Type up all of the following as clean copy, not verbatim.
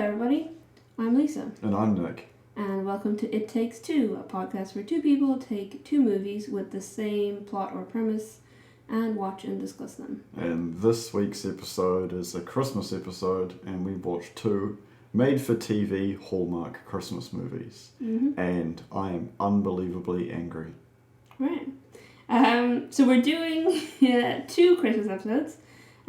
everybody. I'm Lisa. And I'm Nick. And welcome to It Takes Two, a podcast where two people take two movies with the same plot or premise and watch and discuss them. And this week's episode is a Christmas episode, and we watched two made-for-TV Hallmark Christmas movies. Mm-hmm. And I am unbelievably angry. Right. So we're doing two Christmas episodes.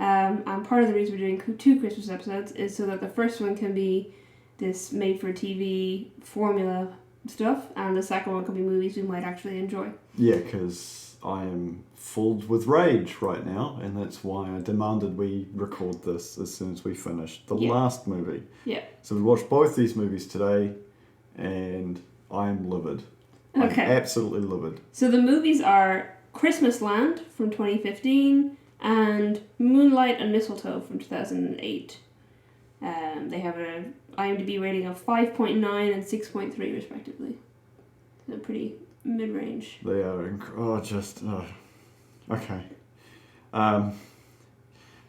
And part of the reason we're doing two Christmas episodes is so that the first one can be this made-for-TV formula stuff, and the second one can be movies we might actually enjoy. Yeah, because I am filled with rage right now, and that's why I demanded we record this as soon as we finished the last movie. Yeah. So we watched both these movies today, and I am livid. Okay. I'm absolutely livid. So the movies are Christmas Land from 2015 and Moonlight and Mistletoe from 2008. They have an IMDb rating of 5.9 and 6.3 respectively. So pretty mid-range. They are okay.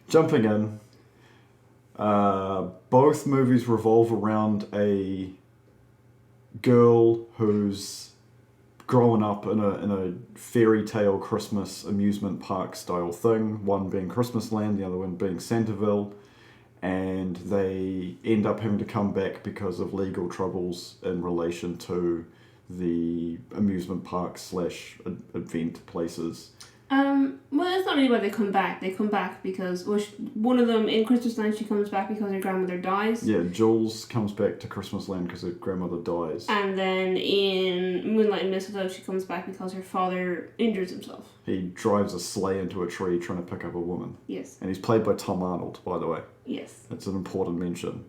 Jumping in. Both movies revolve around a girl who's growing up in a fairy tale Christmas amusement park style thing. One being Christmas Land, the other one being Santaville. And they end up having to come back because of legal troubles in relation to the amusement park / event places. Well, that's not really why they come back. They come back because one of them in Christmas Land, she comes back because her grandmother dies. Yeah, Jules comes back to Christmas Land because her grandmother dies. And then in Moonlight and Mistletoe, she comes back because her father injures himself. He drives a sleigh into a tree trying to pick up a woman. Yes. And he's played by Tom Arnold, by the way. Yes. That's an important mention.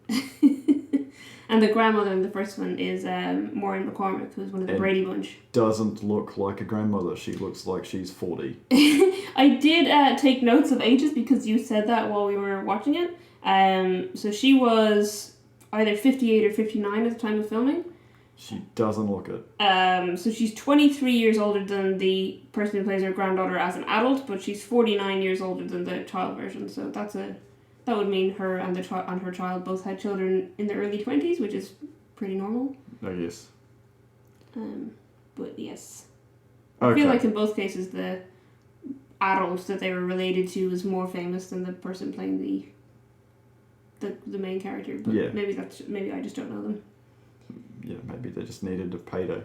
And the grandmother in the first one is Maureen McCormick, who's one of the Brady Bunch. Doesn't look like a grandmother. She looks like she's 40. I did take notes of ages because you said that while we were watching it. So she was either 58 or 59 at the time of filming. She doesn't look it. So she's 23 years older than the person who plays her granddaughter as an adult, but she's 49 years older than the child version. So that would mean her and her child both had children in their early 20s, which is pretty normal. I guess. But yes. Okay. I feel like in both cases the adult that they were related to was more famous than the person playing the main character. But yeah. Maybe I just don't know them. Yeah, maybe they just needed a payday.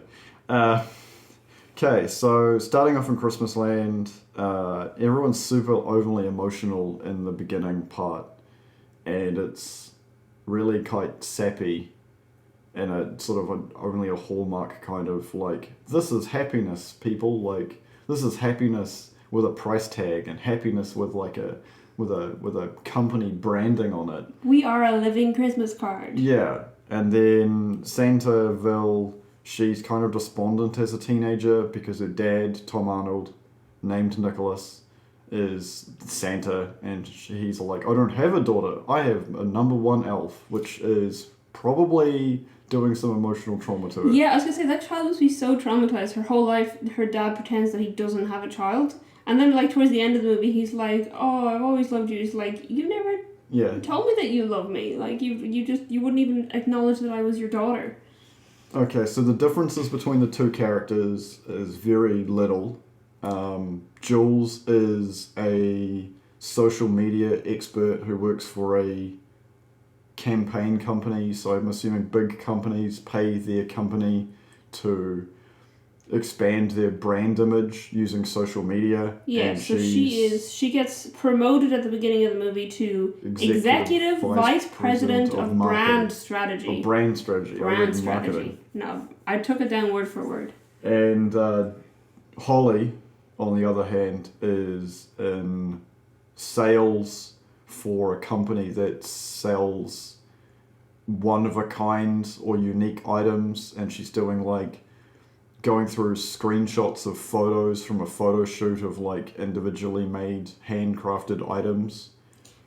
Okay, so starting off in Christmas Land, everyone's super overly emotional in the beginning part, and it's really quite sappy in a sort of only a Hallmark kind of like, this is happiness, people, like, this is happiness with a price tag and happiness with like with a company branding on it. We are a living Christmas card. Yeah, and then Santaville, she's kind of despondent as a teenager because her dad, Tom Arnold, named Nicholas, is Santa, and he's like, I don't have a daughter, I have a number one elf, which is probably doing some emotional trauma to her. Yeah, I was going to say, that child must be so traumatized. Her whole life, her dad pretends that he doesn't have a child, and then like towards the end of the movie, he's like, oh, I've always loved you. He's like, you never told me that you love me. Like, you wouldn't even acknowledge that I was your daughter. Okay, so the differences between the two characters is very little. Jules is a social media expert who works for a campaign company, so I'm assuming big companies pay their company to expand their brand image using social media. Yeah, and so she gets promoted at the beginning of the movie to Executive Vice President of Brand Strategy. Brand Strategy. Brand Strategy. Marketing. No, I took it down word for word. And Holly, on the other hand, is in sales for a company that sells one-of-a-kind or unique items, and she's doing like going through screenshots of photos from a photo shoot of like individually made handcrafted items.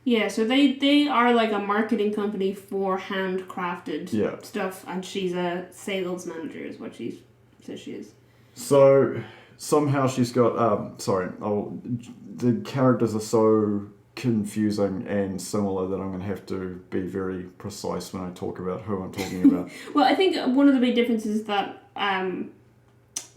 Yeah, so they are like a marketing company for handcrafted stuff, and she's a sales manager is what she says she is. So somehow she's got the characters are so confusing and similar that I'm going to have to be very precise when I talk about who I'm talking about. Well, I think one of the big differences is that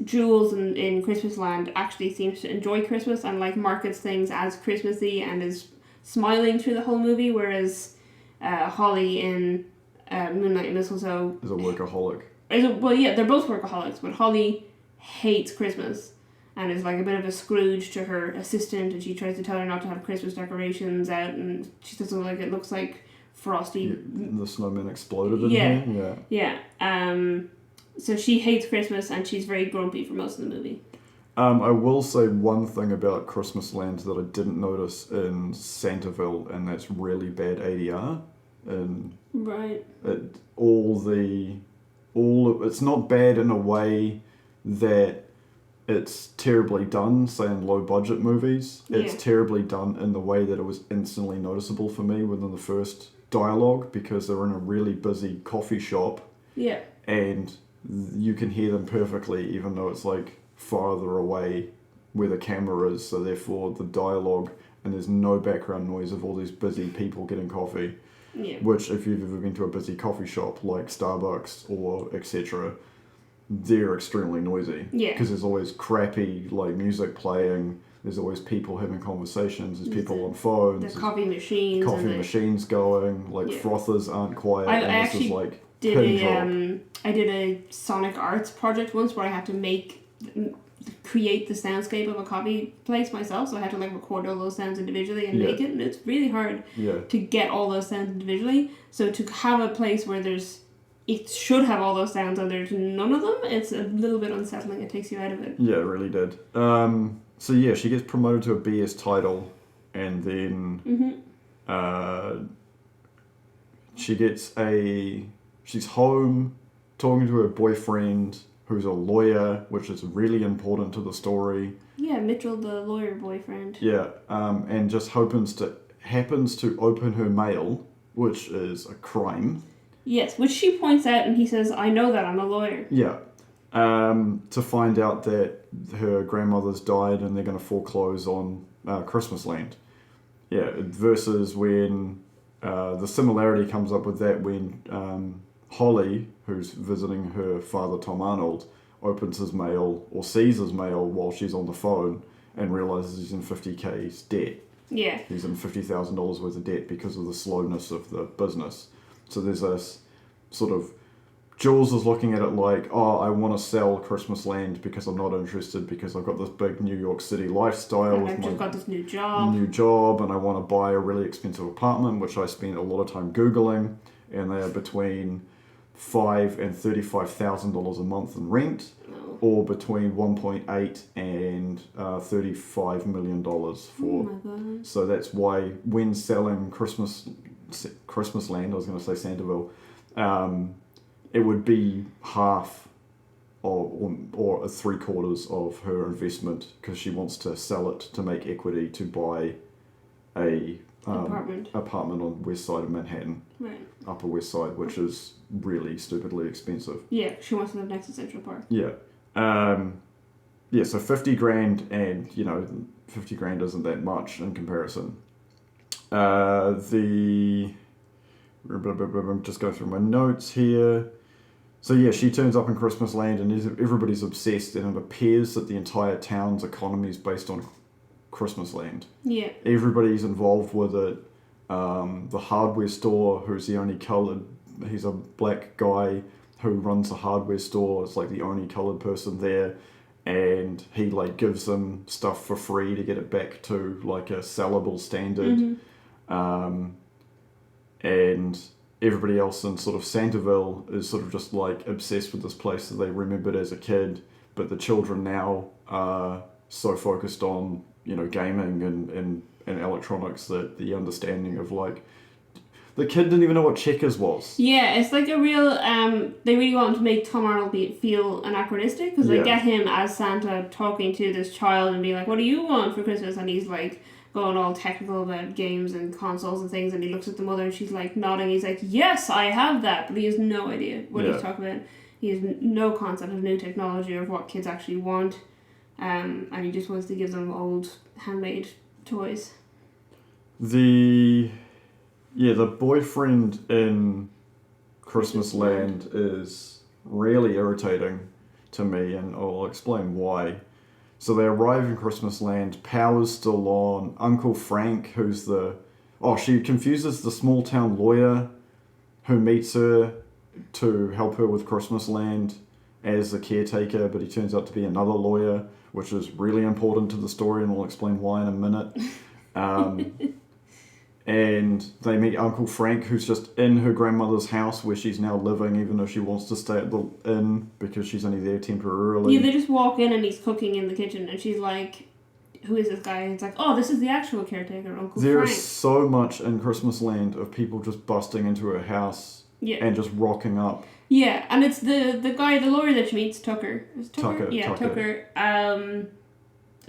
Jules in Christmas Land actually seems to enjoy Christmas and like markets things as Christmassy and is smiling through the whole movie, whereas Holly in Moonlight Mistletoe Is a workaholic. Well, yeah, they're both workaholics, but Holly hates Christmas and is like a bit of a Scrooge to her assistant, and she tries to tell her not to have Christmas decorations out, and she doesn't like it looks like frosty. The snowman exploded in here. Yeah. So she hates Christmas and she's very grumpy for most of the movie. I will say one thing about Christmas Land that I didn't notice in Santaville, and that's really bad ADR. Right. It's not bad in a way that it's terribly done, say in low budget movies. It's terribly done in the way that it was instantly noticeable for me within the first dialogue, because they're in a really busy coffee shop. Yeah. And you can hear them perfectly, even though it's like farther away where the camera is, so therefore the dialogue, and there's no background noise of all these busy people getting coffee. Yeah. Which, if you've ever been to a busy coffee shop like Starbucks or etc., they're extremely noisy. Yeah. Because there's always crappy like music playing. There's always people having conversations. There's people on phones. The coffee machines. Machines going. Like frothers aren't quiet. I and actually this is like I did a Sonic Arts project once where I had to create the soundscape of a coffee place myself, so I had to like record all those sounds individually and make it, and it's really hard to get all those sounds individually. So to have a place where it should have all those sounds and there's none of them, it's a little bit unsettling. It takes you out of it. Yeah, it really did. So yeah, she gets promoted to a BS title, and then she's home talking to her boyfriend, who's a lawyer, which is really important to the story. Yeah, Mitchell, the lawyer boyfriend. Yeah, and just happens to open her mail, which is a crime. Yes, which she points out, and he says, "I know that, I'm a lawyer." Yeah, to find out that her grandmother's died and they're going to foreclose on Christmas Land. Yeah, versus when the similarity comes up with that when Holly, who's visiting her father Tom Arnold, opens his mail or sees his mail while she's on the phone and realizes he's in 50k's debt. Yeah. He's in $50,000 worth of debt because of the slowness of the business. So there's this sort of, Jules is looking at it like, oh, I want to sell Christmas Land because I'm not interested, because I've got this big New York City lifestyle. And I've just got this new job, and I want to buy a really expensive apartment, which I spent a lot of time Googling, and they are between $5,000 and $35,000 a month in rent, or between 1.8 and $35 million for. Oh my God. So that's why when selling Christmas Land, I was going to say Santaville, it would be half or 3/4 of her investment, because she wants to sell it to make equity to buy a apartment on west side of Manhattan, right, Upper West Side, which is really stupidly expensive. Yeah, she wants to live next to Central Park. Yeah. So $50,000, and 50,000 isn't that much in comparison. Just go through my notes here. So yeah, she turns up in Christmas Land and everybody's obsessed, and it appears that the entire town's economy is based on Christmas Land. Yeah. Everybody's involved with it. The hardware store, who's the only coloured, he's a black guy who runs the hardware store. It's like the only coloured person there, and he like gives them stuff for free to get it back to like a sellable standard. And everybody else in sort of Santaville is sort of just like obsessed with this place that they remembered as a kid, but the children now are so focused on gaming and electronics that the understanding of like the kid didn't even know what checkers was. Yeah, it's like a real they really want to make Tom Arnold feel anachronistic, because they get him as Santa talking to this child and being like, "What do you want for Christmas?" And he's like going all technical about games and consoles and things, and he looks at the mother and she's like nodding. He's like, "Yes, I have that," but he has no idea what he's talking about. He has no concept of new technology or of what kids actually want, and he just wants to give them old handmade toys. The boyfriend in Christmas Land is really irritating to me, and I'll explain why. So they arrive in Christmas Land, power's still on. Uncle Frank, who's she confuses the small town lawyer who meets her to help her with Christmas Land as the caretaker, but he turns out to be another lawyer, which is really important to the story, and I'll explain why in a minute. And they meet Uncle Frank, who's just in her grandmother's house where she's now living, even though she wants to stay at the inn because she's only there temporarily. Yeah, they just walk in and he's cooking in the kitchen, and she's like, who is this guy? And it's like, oh, this is the actual caretaker, Uncle Frank. There is so much in Christmas Land of people just busting into her house and just rocking up. Yeah, and it's the guy, the lawyer that she meets, Tucker. Is it Tucker? Yeah, Tucker.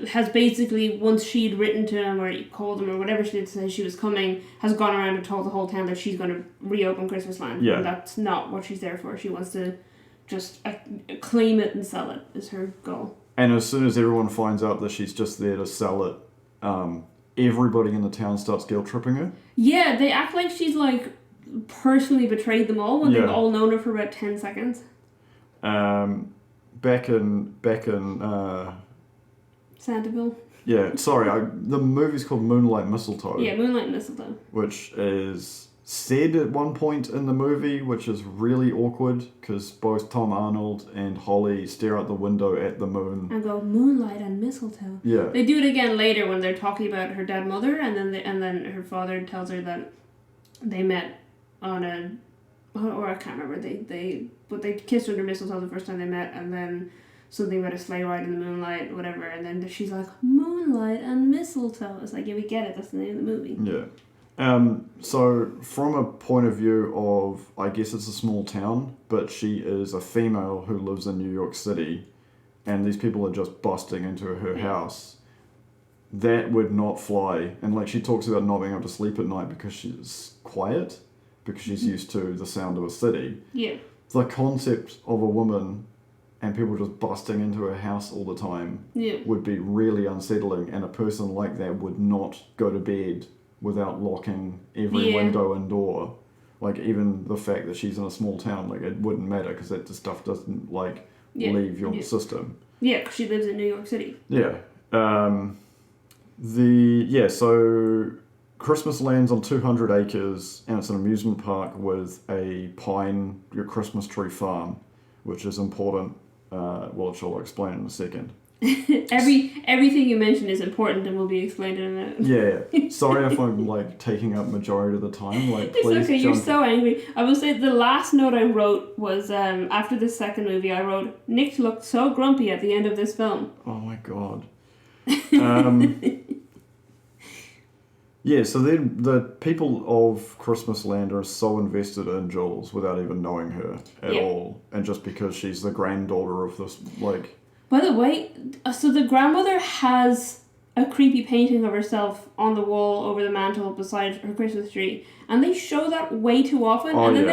Has basically, once she'd written to him or called him or whatever she did to say she was coming, has gone around and told the whole town that she's going to reopen Christmas Land. Yeah. And that's not what she's there for. She wants to just claim it and sell it is her goal. And as soon as everyone finds out that she's just there to sell it, everybody in the town starts guilt-tripping her. Yeah, they act like she's like personally betrayed them all when they've all known her for about 10 seconds. Back in Santaville. Yeah, sorry, the movie's called Moonlight Mistletoe. Yeah, Moonlight Mistletoe. Which is said at one point in the movie, which is really awkward, because both Tom Arnold and Holly stare out the window at the moon. And go, moonlight and mistletoe. Yeah. They do it again later when they're talking about her dead mother, and then her father tells her that they met on or I can't remember, but they kissed under mistletoe the first time they met, and then something about a sleigh ride in the moonlight, whatever, and then she's like, moonlight and mistletoe. It's like, yeah, we get it, that's the name of the movie. Yeah. So from a point of view of, I guess it's a small town, but she is a female who lives in New York City, and these people are just busting into her house. That would not fly. And like she talks about not being able to sleep at night because she's quiet, because she's used to the sound of a city. Yeah. The concept of a woman and people just busting into her house all the time would be really unsettling, and a person like that would not go to bed without locking every window and door. Like, even the fact that she's in a small town, like, it wouldn't matter because that stuff doesn't, like, leave your system. Yeah, because she lives in New York City. Yeah. So Christmas Land's on 200 acres, and it's an amusement park with a your Christmas tree farm, which is important. Which I'll explain in a second. Everything you mention is important and will be explained in a minute. Yeah. Sorry if I'm like taking up majority of the time. Like, please. It's okay. You're so angry. I will say the last note I wrote was after the second movie. I wrote, Nick looked so grumpy at the end of this film. Oh my god. Yeah, so then the people of Christmas Land are so invested in Jules without even knowing her at all. And just because she's the granddaughter of this, like... By the way, so the grandmother has a creepy painting of herself on the wall over the mantle beside her Christmas tree. And they show that way too often. And then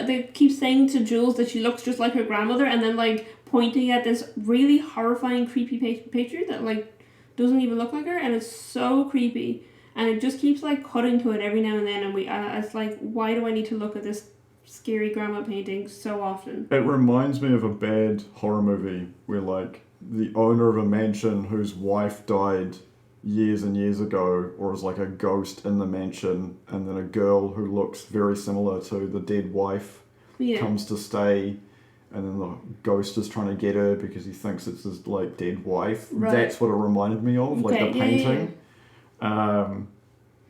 they keep saying to Jules that she looks just like her grandmother, and then like pointing at this really horrifying creepy picture that like doesn't even look like her, and it's so creepy. And it just keeps like cutting to it every now and then, and it's like, why do I need to look at this scary grandma painting so often? It reminds me of a bad horror movie where like the owner of a mansion whose wife died years and years ago, or is like a ghost in the mansion, and then a girl who looks very similar to the dead wife comes to stay, and then the ghost is trying to get her because he thinks it's his like dead wife. Right. That's what it reminded me of, like the painting.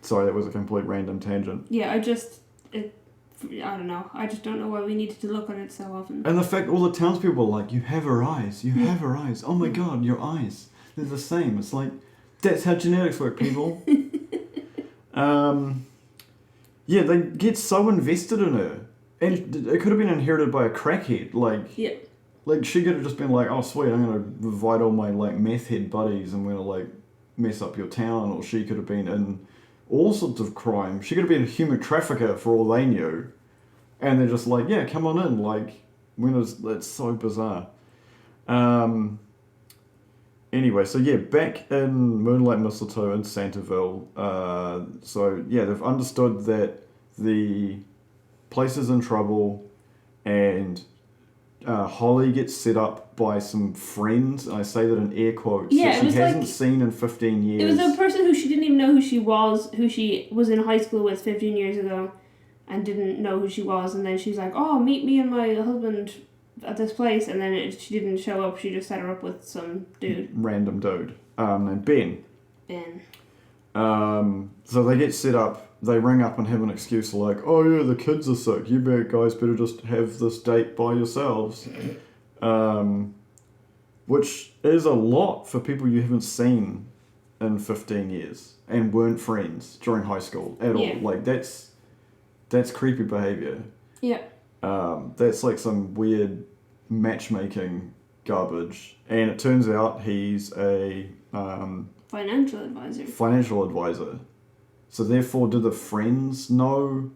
Sorry, that was a complete random tangent. Yeah, I don't know. I just don't know why we needed to look at it so often. And the fact all the townspeople are like, you have her eyes, you have her eyes. Oh my god, your eyes. They're the same. It's like, that's how genetics work, people. Yeah, they get so invested in her. And it could have been inherited by a crackhead. Like she could have just been like, oh sweet, I'm going to invite all my like meth head buddies and we're going to like mess up your town. Or she could have been in all sorts of crime. She could have been a human trafficker for all they knew. And they're just like, yeah, come on in. Like, that's so bizarre. Anyway, so yeah, back in Moonlight Mistletoe in Santaville, So yeah, they've understood that the place is in trouble, and Holly gets set up by some friends, and I say that in air quotes, Yeah, that she hasn't seen in 15 years. It was a person who she didn't even know who she was in high school with 15 years ago, and didn't know who she was, and then she's like, oh, meet me and my husband at this place, and then she didn't show up, she just set her up with some dude. Random dude, named Ben. Ben. So they get set up, they ring up and have an excuse like, oh yeah, the kids are sick, you guys better just have this date by yourselves. Which is a lot for people you haven't seen in 15 years and weren't friends during high school at all. Like, that's creepy behaviour. Yeah. That's like some weird matchmaking garbage. And it turns out he's a... Financial advisor. So therefore, do the friends know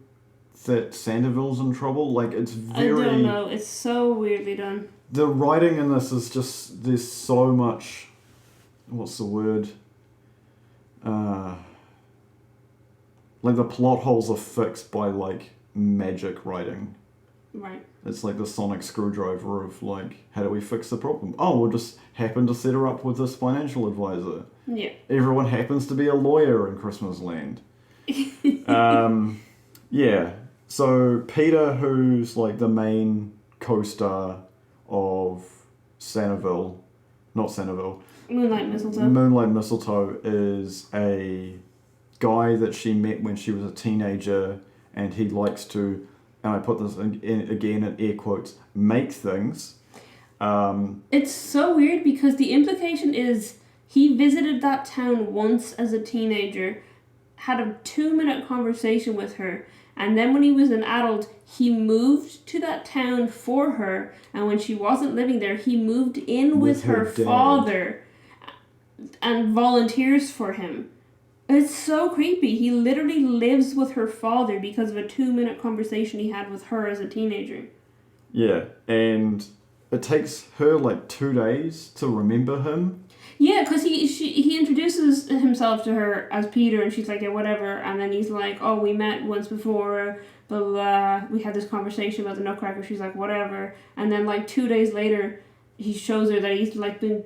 that Sanderville's in trouble? Like, it's very... I don't know. It's so weirdly done. The writing in this is just... There's so much... What's the word? Like, the plot holes are fixed by, like, magic writing. Right. It's like the sonic screwdriver of, like, how do we fix the problem? Oh, we'll just happen to set her up with this financial advisor. Yeah. Everyone happens to be a lawyer in Christmas Land. Yeah. So Peter, who's like the main co-star of Moonlight Mistletoe. Moonlight Mistletoe is a guy that she met when she was a teenager, and he likes to, and I put this again in air quotes, make things. It's so weird because the implication is he visited that town once as a teenager, had a 2-minute conversation with her, and then when he was an adult, he moved to that town for her, and when she wasn't living there, he moved in with her father and volunteers for him. It's so creepy. He literally lives with her father because of a 2-minute conversation he had with her as a teenager. Yeah, and it takes her like 2 days to remember him. Yeah, because he introduces himself to her as Peter, and she's like, yeah, whatever. And then he's like, oh, we met once before, blah, blah, blah. We had this conversation about the Nutcracker. She's like, whatever. And then like 2 days later, he shows her that he's like been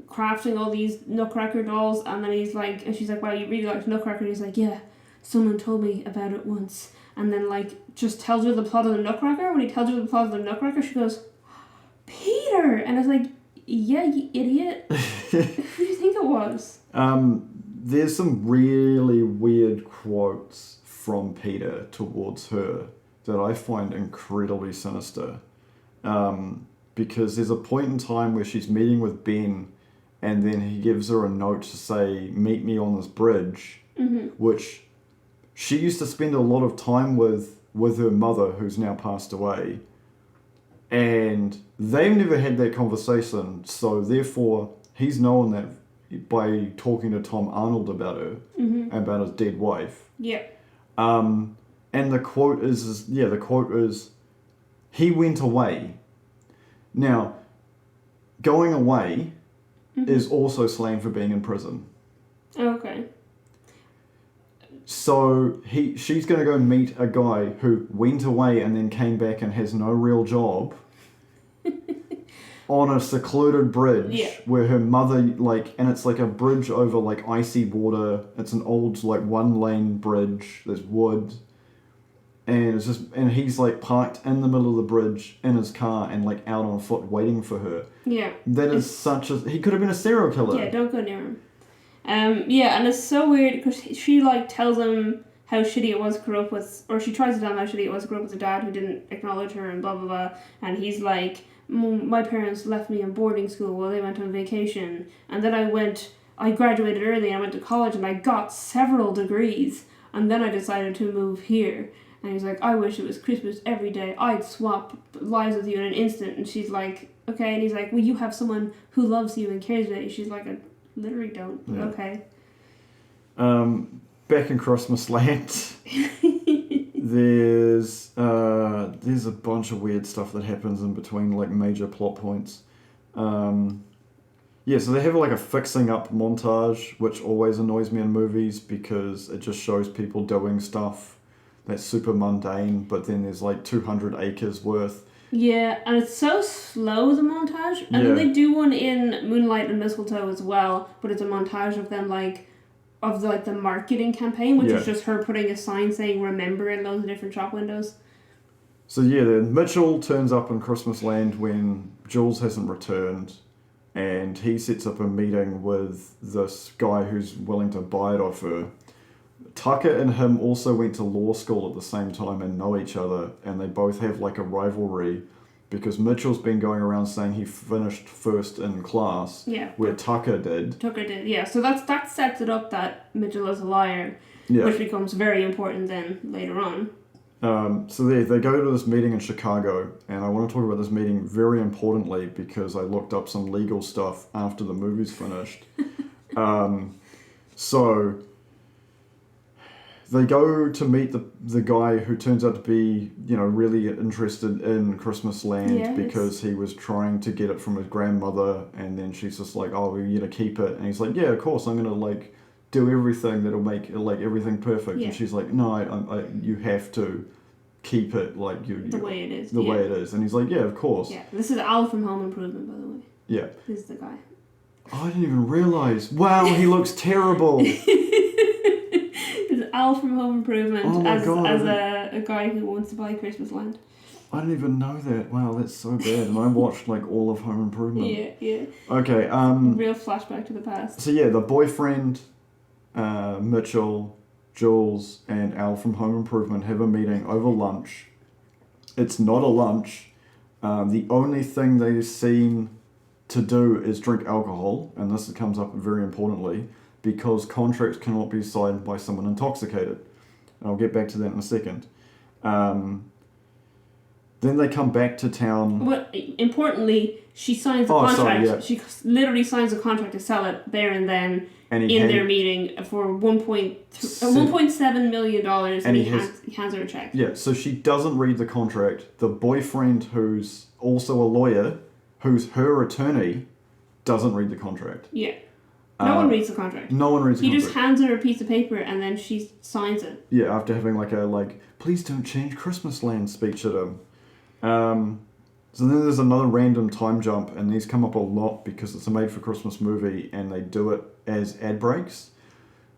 crafting all these Nutcracker dolls. And then he's like, and she's like, wow, you really liked Nutcracker? And he's like, yeah, someone told me about it once. And then like just tells her the plot of the Nutcracker. When he tells her the plot of the Nutcracker, she goes, Peter! And I was like, yeah, you idiot. Who do you think it was? There's some really weird quotes from Peter towards her that I find incredibly sinister. Because there's a point in time where she's meeting with Ben, and then he gives her a note to say, meet me on this bridge, which she used to spend a lot of time with her mother, who's now passed away. And they've never had that conversation, so therefore he's known that by talking to Tom Arnold about her, about his dead wife. Yeah. And the quote is, he went away. Now, going away is also slang for being in prison. Okay. So she's going to go meet a guy who went away and then came back and has no real job on a secluded bridge where her mother, like, and it's like a bridge over like icy water. It's an old like 1-lane bridge. There's wood, and it's just, and he's like parked in the middle of the bridge in his car and like out on foot waiting for her. Yeah. That is such a, he could have been a serial killer. Yeah, don't go near him. Yeah, and it's so weird because she like tells him how shitty it was to grow up with, or she tries to tell him how shitty it was to grow up with a dad who didn't acknowledge her and blah blah blah, and he's like, my parents left me in boarding school while they went on vacation, and then I graduated early and I went to college and I got several degrees, and then I decided to move here. And he's like, I wish it was Christmas every day. I'd swap lives with you in an instant. And she's like, okay. And he's like, well, you have someone who loves you and cares about you. She's like, I literally don't. Yeah. Okay. Back in Christmas Land, there's a bunch of weird stuff that happens in between, like major plot points. Yeah, Yeah, so they have like a fixing up montage, which always annoys me in movies because it just shows people doing stuff that's super mundane, but then there's like 200 acres worth. Yeah, and it's so slow, the montage. And then they do one in Moonlight and Mistletoe as well, but it's a montage of them, the marketing campaign, which is just her putting a sign saying "Remember" in loads of different shop windows. So yeah, then Mitchell turns up in Christmas Land when Jules hasn't returned, and he sets up a meeting with this guy who's willing to buy it off her. Tucker and him also went to law school at the same time and know each other, and they both have like a rivalry because Mitchell's been going around saying he finished first in class, where Tucker did. Yeah. So that sets it up that Mitchell is a liar, which becomes very important then later on. So they go to this meeting in Chicago, and I want to talk about this meeting very importantly because I looked up some legal stuff after the movie's finished. So they go to meet the guy who turns out to be, really interested in Christmas Land because he was trying to get it from his grandmother, and then she's just like, oh, you're going to keep it. And he's like, yeah, of course, I'm going to, do everything that'll make, everything perfect. Yeah. And she's like, no, you have to keep it, the way it is. The way it is. And he's like, yeah, of course. Yeah, this is Al from Home Improvement, by the way. Yeah. This is the guy. Oh, I didn't even realise. Wow, he looks terrible. Al from Home Improvement as a guy who wants to buy Christmas Land. I didn't even know that. Wow, that's so bad. And I watched all of Home Improvement. Yeah. Okay. Real flashback to the past. So yeah, the boyfriend, Mitchell, Jules, and Al from Home Improvement have a meeting over lunch. It's not a lunch. The only thing they've seen to do is drink alcohol, and this comes up very importantly, because contracts cannot be signed by someone intoxicated. And I'll get back to that in a second. Then they come back to town. Well, importantly, she signs a contract. Sorry, yeah. She literally signs a contract to sell it there and then their meeting for $1.7 million, and he hands her a check. Yeah, so she doesn't read the contract. The boyfriend, who's also a lawyer, who's her attorney, doesn't read the contract. Yeah. No one reads the contract. No one reads the contract. He just hands her a piece of paper and then she signs it. Yeah, after having please don't change Christmas Land speech at him. So then there's another random time jump, and these come up a lot because it's a made-for-Christmas movie and they do it as ad breaks.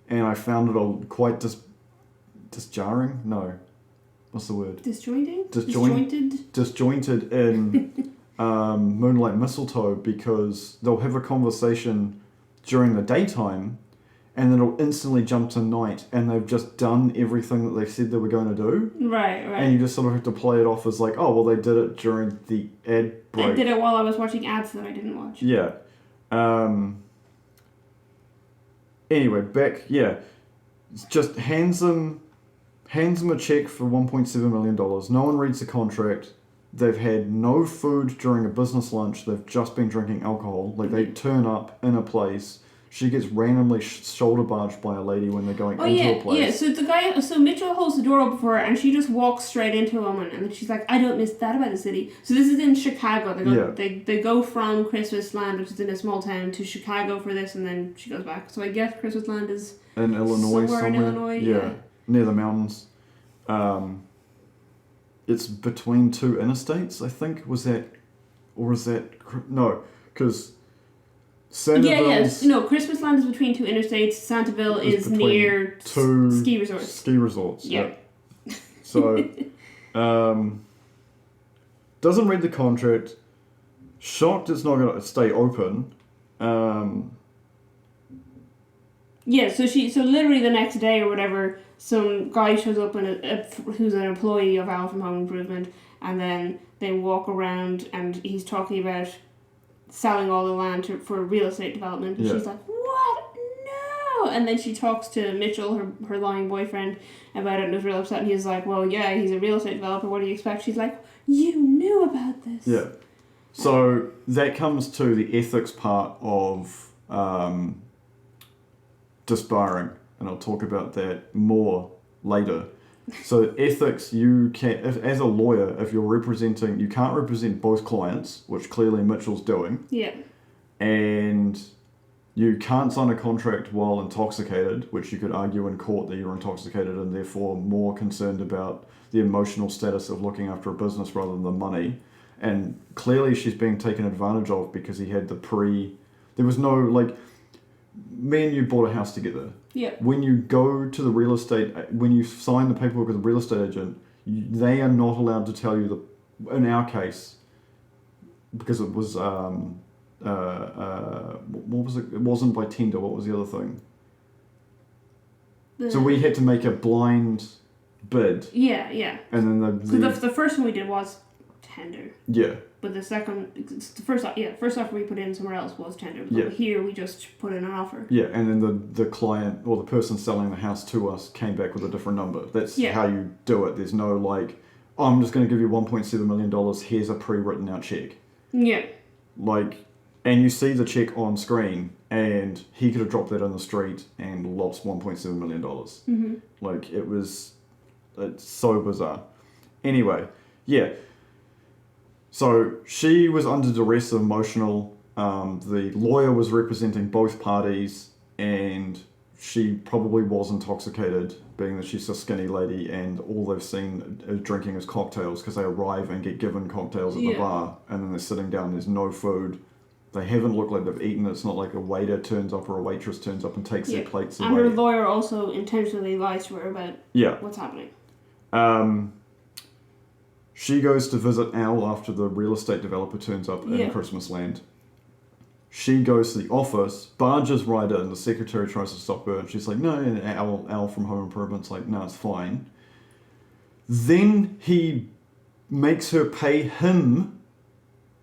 And I found it quite disjarring? No. What's the word? Disjointing? Disjointed in Moonlight Mistletoe, because they'll have a conversation during the daytime and then it'll instantly jump to night and they've just done everything that they said they were going to do. Right. And you just sort of have to play it off as they did it during the ad break. They did it while I was watching ads that I didn't watch. Yeah. Anyway, back, just hands them a check for $1.7 million. No one reads the contract. They've had no food during a business lunch. They've just been drinking alcohol. They turn up in a place. She gets randomly shoulder barged by a lady when they're going into a place. Yeah. So Mitchell holds the door open for her, and she just walks straight into him, and then she's like, "I don't miss that about the city." So this is in Chicago. They go from Christmas Land, which is in a small town, to Chicago for this, and then she goes back. So I guess Christmas Land is in Illinois somewhere. In Illinois, yeah, near the mountains. It's between two interstates, I think. No, because Santaville's... No, Christmas Land is between two interstates. Santaville is near two ski resorts. Ski resorts, yeah. So, doesn't read the contract. Shocked it's not going to stay open. Yeah, so literally the next day or whatever, some guy shows up who's an employee of Al from Home Improvement, and then they walk around and he's talking about selling all the land for real estate development, and she's like, "What? No!" And then she talks to Mitchell, her lying boyfriend, about it and is real upset, and he's like, "Well, yeah, he's a real estate developer, what do you expect?" She's like, "You knew about this." Yeah. So that comes to the ethics part of disbarring, and I'll talk about that more later. So ethics, you can, as a lawyer, if you're representing, you can't represent both clients, which clearly Mitchell's doing. Yeah. and you can't sign a contract while intoxicated, which you could argue in court that you're intoxicated and therefore more concerned about the emotional status of looking after a business rather than the money. And clearly she's being taken advantage of because he had there was no, like, me and you bought a house together. Yeah. When you go to the real estate, when you sign the paperwork with the real estate agent, they are not allowed to tell you in our case, because it was, what was it? It wasn't by Tinder. What was the other thing? So we had to make a blind bid. Yeah, yeah. And then the first one we did was tender. Yeah. But the first offer we put in somewhere else was tender. But here we just put in an offer. Yeah, and then the client or the person selling the house to us came back with a different number. That's how you do it. There's no like, oh, I'm just going to give you $1.7 million. Here's a pre-written out check. Yeah. Like, and you see the check on screen, and he could have dropped that in the street and lost $1.7 million. Mm-hmm. Like, it's so bizarre. Anyway, yeah. So she was under duress of emotional. The lawyer was representing both parties, and she probably was intoxicated, being that she's a skinny lady, and all they've seen is drinking is cocktails, because they arrive and get given cocktails at the bar, and then they're sitting down, there's no food. They haven't looked like they've eaten. It's not like a waiter turns up or a waitress turns up and takes their plates away. And her lawyer also intentionally lies to her about what's happening. She goes to visit Al after the real estate developer turns up in Christmas Land. She goes to the office, barges right in, the secretary tries to stop her, and she's like, no, and Al from Home Improvement's like, no, it's fine. Then he makes her pay him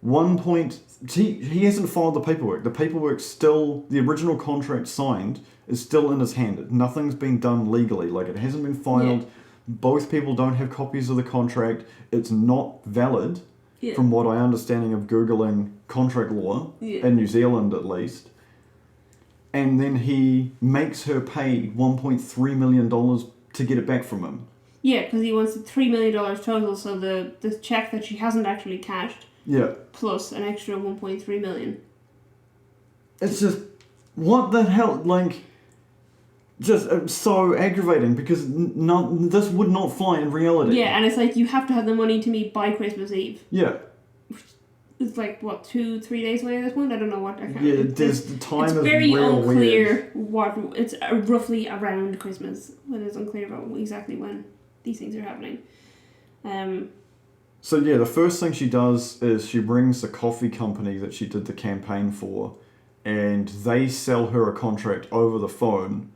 he hasn't filed the paperwork. The paperwork's still, the original contract signed is still in his hand. Nothing's been done legally. Like, it hasn't been filed. Yeah. Both people don't have copies of the contract. It's not valid, from what I understanding of Googling contract law, in New Zealand at least. And then he makes her pay $1.3 million to get it back from him. Yeah, because he wants $3 million total, so the check that she hasn't actually cashed. Yeah. Plus an extra 1.3 million. It's just, what the hell? Like, just so aggravating, because this would not fly in reality. Yeah, and it's like, you have to have the money to meet by Christmas Eve. Yeah. It's like, what, 2-3 days away at this point? I don't know what. The time is very unclear weird. It's roughly around Christmas, but it's unclear about exactly when these things are happening. So the first thing she does is she brings the coffee company that she did the campaign for, and they sell her a contract over the phone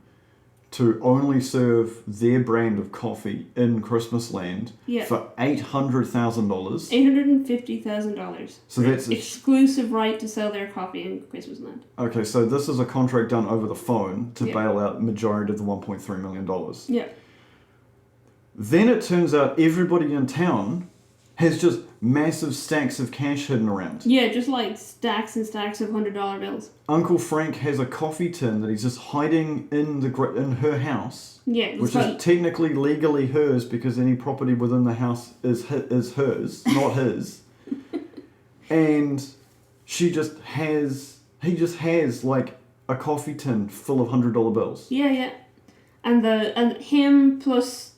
to only serve their brand of coffee in Christmas Land for $800,000. $850,000. So that's exclusive right to sell their coffee in Christmas Land. Okay, so this is a contract done over the phone to bail out majority of the $1.3 million. Yeah. Then it turns out everybody in town has just massive stacks of cash hidden around. Yeah, just like stacks and stacks of $100 bills. Uncle Frank has a coffee tin that he's just hiding in her house. Yeah, which is technically legally hers, because any property within the house is hers, not his. And he just has like a coffee tin full of $100 bills. Yeah, and him plus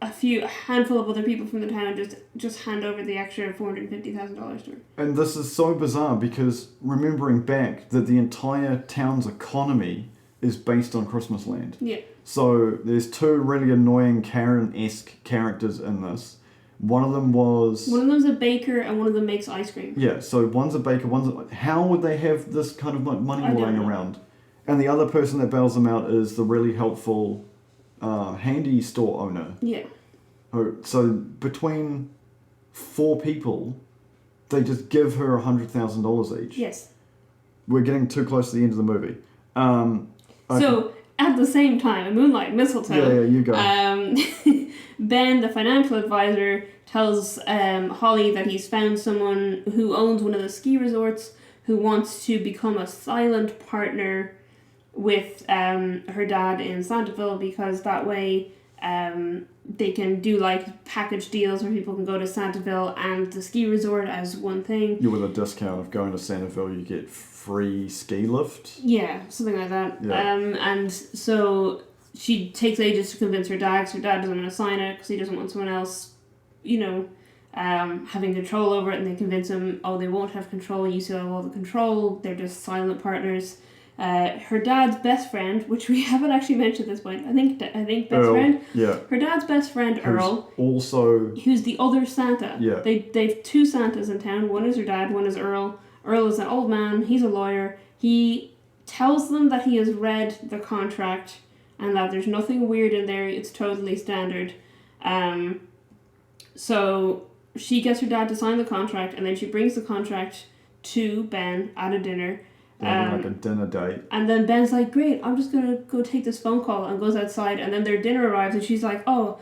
a handful of other people from the town just hand over the extra $450,000 to her. And this is so bizarre, because remembering back that the entire town's economy is based on Christmas Land. Yeah. So there's two really annoying Karen-esque characters in this. One of them's a baker, and one of them makes ice cream. Yeah, so one's a baker, how would they have this kind of money lying around? And the other person that bails them out is the really helpful handy store owner. Yeah. So between 4 people, they just give her $100,000 each. Yes. We're getting too close to the end of the movie. Okay. So at the same time, Moonlight Mistletoe. Yeah, you go. Ben, the financial advisor, tells Holly that he's found someone who owns one of the ski resorts who wants to become a silent partner with her dad in Santaville, because that way they can do like package deals where people can go to Santaville and the ski resort as one thing. You with a discount of going to Santaville, you get free ski lift. Yeah, something like that. Yeah. And so she takes ages to convince her dad, because her dad doesn't want to sign it because he doesn't want someone else, having control over it. And they convince him, oh, they won't have control. You still have all the control. They're just silent partners. Her dad's best friend, which we haven't actually mentioned at this point. I think best Earl, friend. Yeah. Her dad's best friend, Earl. Also. Who's the other Santa. Yeah. They've two Santas in town. One is her dad. One is Earl. Earl is an old man. He's a lawyer. He tells them that he has read the contract and that there's nothing weird in there. It's totally standard. So she gets her dad to sign the contract, and then she brings the contract to Ben at a dinner. Like a dinner date. And then Ben's like, great, I'm just going to go take this phone call, and goes outside, and then their dinner arrives, and she's like, oh,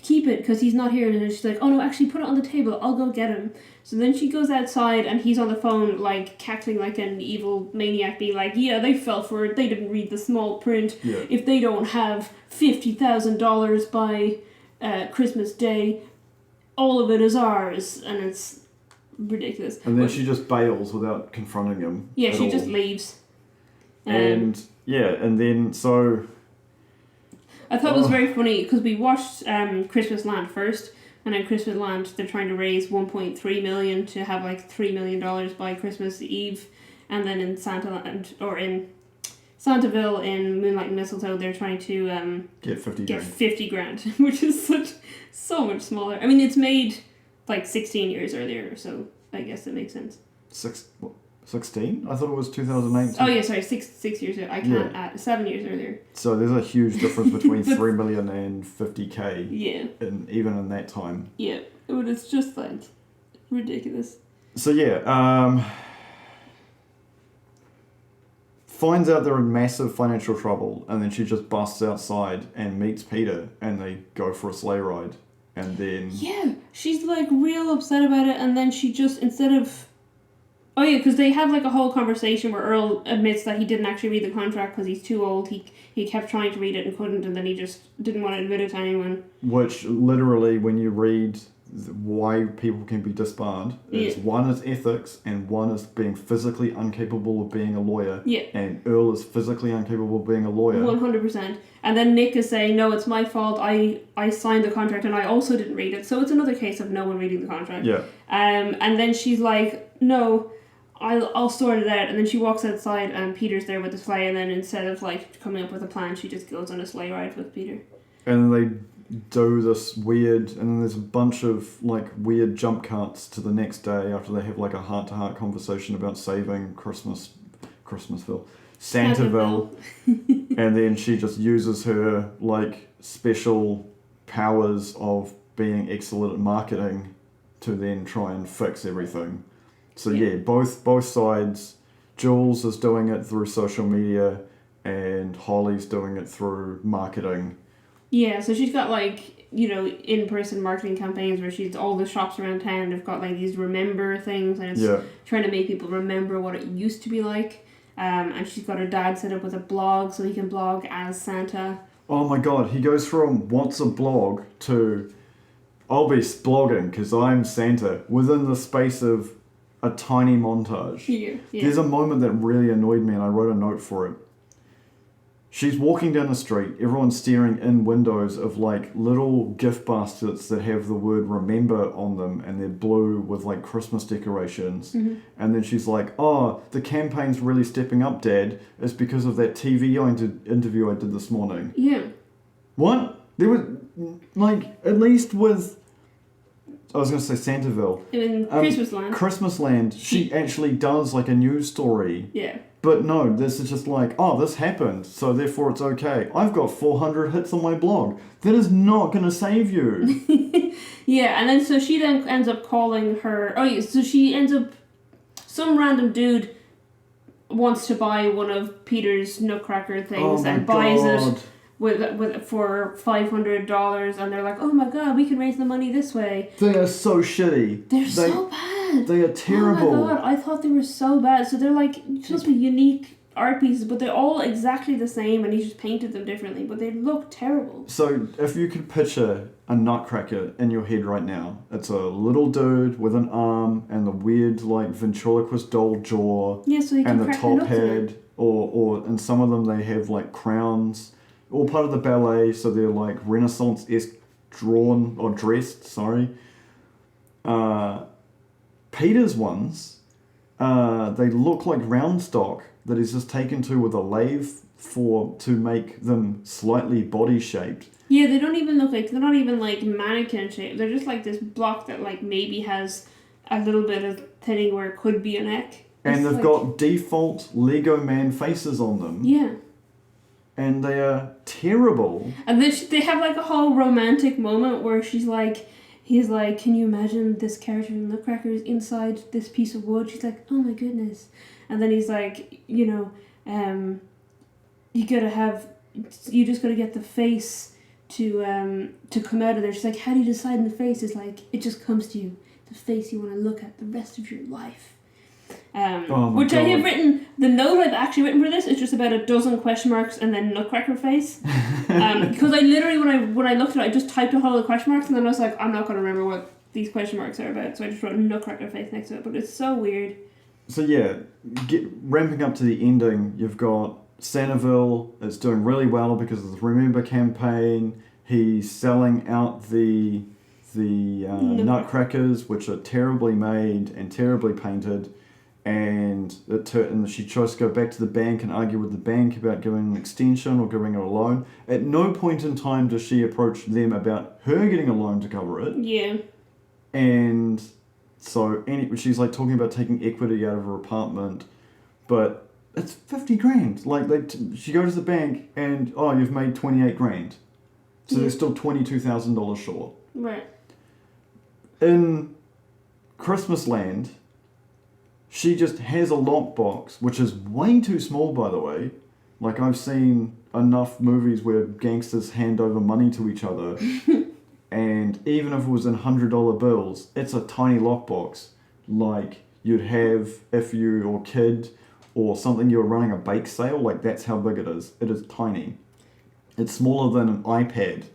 keep it, because he's not here. And then she's like, oh no, actually put it on the table, I'll go get him. So then she goes outside, and he's on the phone, like, cackling like an evil maniac, being like, yeah, they fell for it, they didn't read the small print. Yeah. If they don't have $50,000 by Christmas Day, all of it is ours. And it's ridiculous. And then she just bails without confronting him. Yeah, she all. just leaves. And then so I thought it was very funny because we watched Christmas Land first, and in Christmas Land they're trying to raise $1.3 million to have like $3 million by Christmas Eve, and then in Santaland or in Santaville in Moonlight Mistletoe they're trying to get 50 get grand. 50 grand, which is so much smaller. I mean, it's made like 16 years earlier, so I guess it makes sense. 16? I thought it was 2008. Oh yeah, sorry, six years earlier. I can't add 7 years earlier. So there's a huge difference between 3 million and 50k. Yeah. Even in that time. Yeah, but it's just like ridiculous. So yeah, finds out they're in massive financial trouble, and then she just busts outside and meets Peter, and they go for a sleigh ride, and then she's like real upset about it, and then she just because they have like a whole conversation where Earl admits that he didn't actually read the contract because he's too old. He kept trying to read it and couldn't, and then he just didn't want to admit it to anyone. Which literally, when you read why people can be disbarred, one is ethics and one is being physically incapable of being a lawyer. Yeah. And Earl is physically incapable of being a lawyer. 100%. And then Nick is saying, no, it's my fault. I signed the contract and I also didn't read it. So it's another case of no one reading the contract. Yeah. And then she's like, no, I'll sort it out. And then she walks outside and Peter's there with the sleigh, and then instead of like coming up with a plan, she just goes on a sleigh ride with Peter. And they do this weird, and then there's a bunch of like weird jump cuts to the next day after they have like a heart-to-heart conversation about saving Christmasville, Santaville. And then she just uses her like special powers of being excellent at marketing to then try and fix everything. So both sides. Jules is doing it through social media, and Holly's doing it through marketing. Yeah, so she's got like, in-person marketing campaigns where all the shops around town have got like these remember things, and it's trying to make people remember what it used to be like. And she's got her dad set up with a blog so he can blog as Santa. Oh my god, he goes from what's a blog to I'll be blogging because I'm Santa within the space of a tiny montage. Yeah. There's a moment that really annoyed me, and I wrote a note for it. She's walking down the street, everyone's staring in windows of like little gift baskets that have the word remember on them, and they're blue with like Christmas decorations. Mm-hmm. And then she's like, oh, the campaign's really stepping up, Dad. It's because of that TV interview I did this morning. Yeah. What? There was, like, at least with, I was going to say Santaville. In Christmas Land. Christmas Land, she actually does like a news story. Yeah. But no, this is just like, oh, this happened, so therefore it's okay. I've got 400 hits on my blog. That is not going to save you. Yeah, and then so she then ends up calling her... Oh, yeah, so she ends up... Some random dude wants to buy one of Peter's Nutcracker things and buys it for $500, and they're like, oh my god, we can raise the money this way. They are so shitty. They're so bad. They are terrible. Oh my god, I thought they were so bad. So they're like supposed to be unique art pieces, but they're all exactly the same, and he's just painted them differently, but they look terrible. So if you could picture a nutcracker in your head right now, it's a little dude with an arm and the weird like ventriloquist doll jaw, Yeah, so he can and the crack top nuts in it. head, or in some of them they have like crowns, all part of the ballet, so they're like Renaissance-esque drawn or dressed. Sorry. Peter's ones, they look like round stock that is just taken to with a lathe to make them slightly body shaped. Yeah, they don't even look like, they're not even like mannequin shape. They're just like this block that like maybe has a little bit of thinning where it could be a neck. And they've like, got default Lego man faces on them. Yeah. And they are terrible. And then they have like a whole romantic moment where he's like, can you imagine this character in Nutcracker is inside this piece of wood? She's like, oh my goodness. And then he's like, you just gotta get the face to come out of there. She's like, how do you decide on the face? It's like, it just comes to you. The face you want to look at the rest of your life. Which God. I have written, the note I've actually written for this is just about 12 question marks and then Nutcracker face. Because I literally, when I looked at it, I just typed out all the question marks and then I was like, I'm not going to remember what these question marks are about. So I just wrote Nutcracker face next to it. But it's so weird. So yeah, ramping up to the ending, you've got Centerville. It's doing really well because of the Remember campaign. He's selling out the nutcrackers, which are terribly made and terribly painted. And she tries to go back to the bank and argue with the bank about giving an extension or giving her a loan. At no point in time does she approach them about her getting a loan to cover it. Yeah. And so she's like talking about taking equity out of her apartment, but it's 50 grand. Like she goes to the bank and, you've made 28 grand. So they're still $22,000 short. Right. In Christmas Land, she just has a lockbox, which is way too small, by the way. Like, I've seen enough movies where gangsters hand over money to each other, and even if it was in $100 bills, it's a tiny lockbox. Like, you'd have if your kid or something you were running a bake sale, like, that's how big it is. It is tiny. It's smaller than an iPad,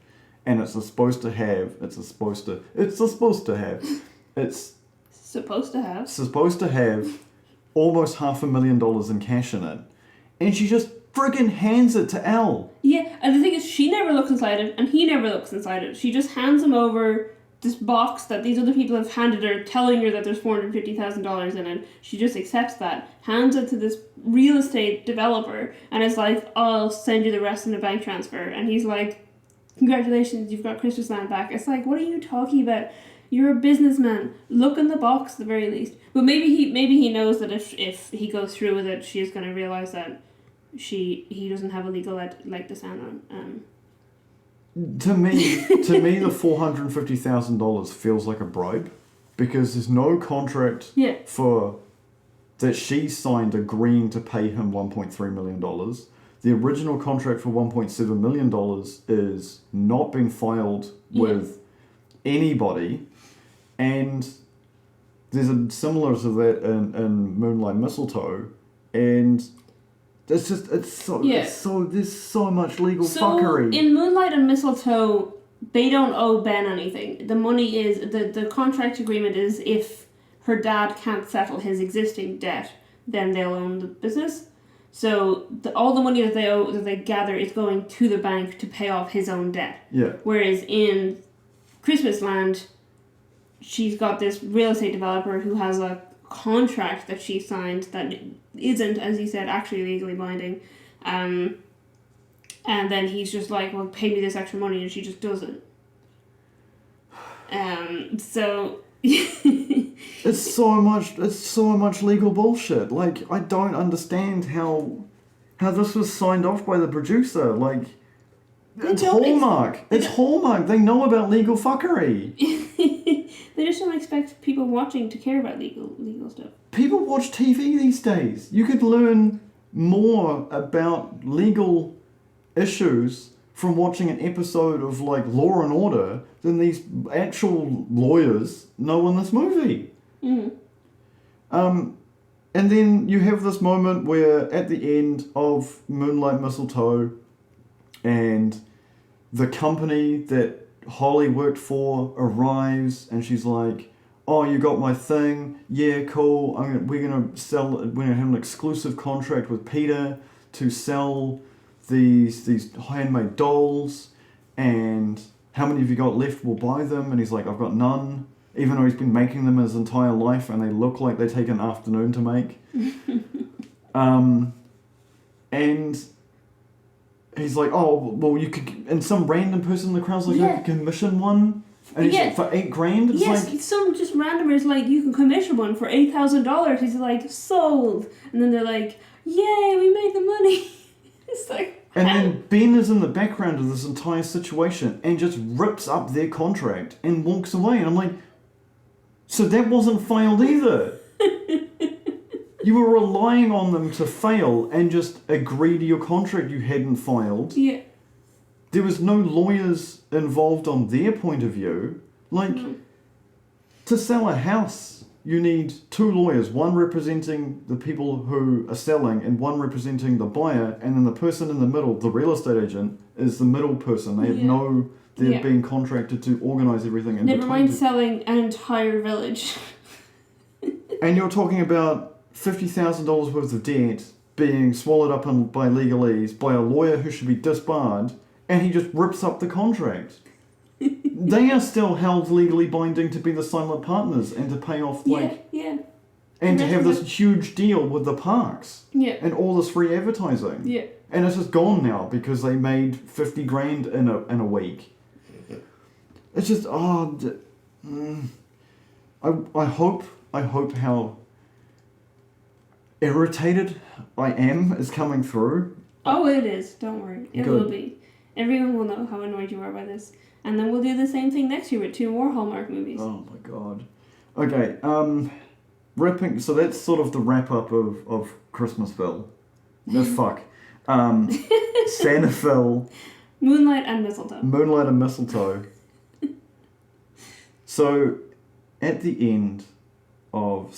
and it's supposed to have almost $500,000 in cash in it, and she just friggin' hands it to Al. Yeah, and the thing is, she never looks inside it, and he never looks inside it. She just hands him over this box that these other people have handed her, telling her that there's $450,000 in it. She just accepts that, hands it to this real estate developer, and is like, I'll send you the rest in a bank transfer. And he's like, congratulations, you've got Christmas Land back. It's like, what are you talking about? You're a businessman. Look in the box, at the very least. But maybe he knows that if he goes through with it, she's going to realize that he doesn't have a legal leg to stand on. To me, the $450,000 feels like a bribe, because there's no contract for that she signed agreeing to pay him $1.3 million. The original contract for $1.7 million is not being filed with anybody. And there's a similar to that in Moonlight Mistletoe, and there's so much legal fuckery. In Moonlight and Mistletoe, they don't owe Ben anything. The money is the contract agreement is if her dad can't settle his existing debt, then they'll own the business. So all the money that they gather is going to the bank to pay off his own debt. Yeah. Whereas in Christmas Land, she's got this real estate developer who has a contract that she signed that isn't, as you said, actually legally binding. And then he's just like, well, pay me this extra money, and she just doesn't. So... It's so much legal bullshit. Like, I don't understand how this was signed off by the producer. Like, it's Hallmark. It's Hallmark. They know about legal fuckery. They just don't expect people watching to care about legal stuff. People watch TV these days. You could learn more about legal issues from watching an episode of, like, Law and Order than these actual lawyers know in this movie. Mm. And then you have this moment where at the end of Moonlight Mistletoe, and the company that Holly worked for arrives, and she's like, "Oh, you got my thing? Yeah, cool. We're gonna have an exclusive contract with Peter to sell these handmade dolls, and how many have you got left? We'll buy them." And he's like, "I've got none," even though he's been making them his entire life, and they look like they take an afternoon to make. And he's like, "Oh, well, you could," and some random person in the crowd's like, "I could commission one." And he's like, for $8,000? It's like, some just randomers like, "You can commission one for $8,000. He's like, "Sold." And then they're like, "Yay, we made the money." It's like... And then Ben is in the background of this entire situation and just rips up their contract and walks away. And I'm like, so that wasn't filed either. You were relying on them to fail and just agree to your contract you hadn't filed. Yeah. There was no lawyers involved on their point of view. Like, to sell a house, you need 2 lawyers, one representing the people who are selling and one representing the buyer, and then the person in the middle, the real estate agent, is the middle person. They have they're being contracted to organise everything in between. Never mind selling an entire village. And you're talking about $50,000 worth of debt being swallowed up by legalese by a lawyer who should be disbarred, and he just rips up the contract. They are still held legally binding to be the silent partners and to pay off, and to have this huge deal with the parks. Yeah. And all this free advertising. Yeah. And it's just gone now because they made $50,000 in a week. It's just, I hope how irritated I am is coming through. Oh, it is. Don't worry. It will be. Everyone will know how annoyed you are by this. And then we'll do the same thing next year with 2 more Hallmark movies. Oh my god. Okay, so that's sort of the wrap-up of Christmasville. No, fuck. Santaville. Moonlight and Mistletoe. Moonlight and Mistletoe. So, at the end of...